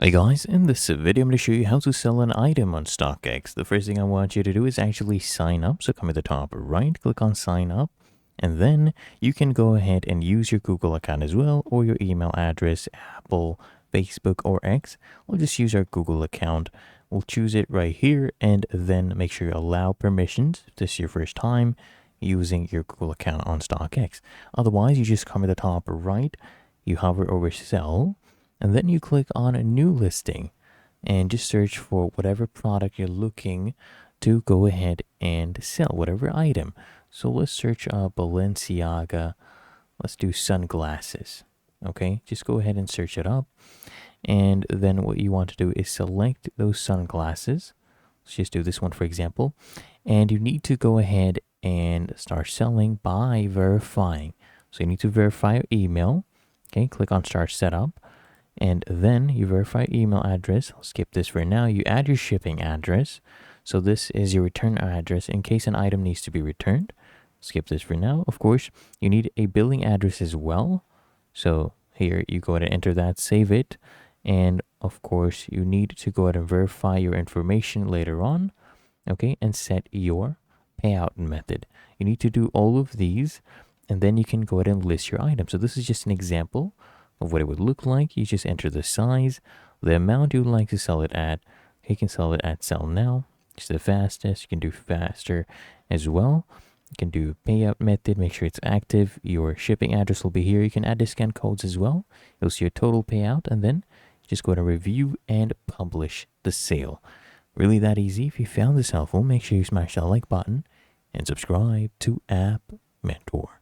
Hey guys, in this video I'm going to show you how to sell an item on StockX. The first thing I want you to do is actually sign up. So come at the top right, click on sign up, and then you can go ahead and use your Google account as well, or your email address, Apple, Facebook, or X. We'll just use our Google account. We'll choose it right here, and then make sure you allow permissions if this is your first time using your Google account on StockX. Otherwise, you just come at the top right, you hover over sell, and then you click on a new listing and just search for whatever product you're looking to go ahead and sell, whatever item. So let's search Balenciaga. Let's do sunglasses. Okay, just go ahead and search it up. And then what you want to do is select those sunglasses. Let's just do this one, for example. And you need to go ahead and start selling by verifying. So you need to verify your email. Okay, click on start setup. And then you verify email address. I'll skip this for now. You add your shipping address. So this is your return address in case an item needs to be returned. Skip this for now. Of course, you need a billing address as well. So here you go ahead and enter that, save it. And of course, you need to go ahead and verify your information later on. Okay, and set your payout method. You need to do all of these, and then you can go ahead and list your item. So this is just an example of what it would look like. You just enter the size, the amount you'd like to sell it at. You can sell it at sell now. It's the fastest. You can do faster as well. You can do payout method, make sure it's active. Your shipping address will be here. You can add discount codes as well. You'll see your total payout, and then just go ahead and review and publish the sale. Really that easy. If you found this helpful, make sure you smash that like button and subscribe to App Mentor.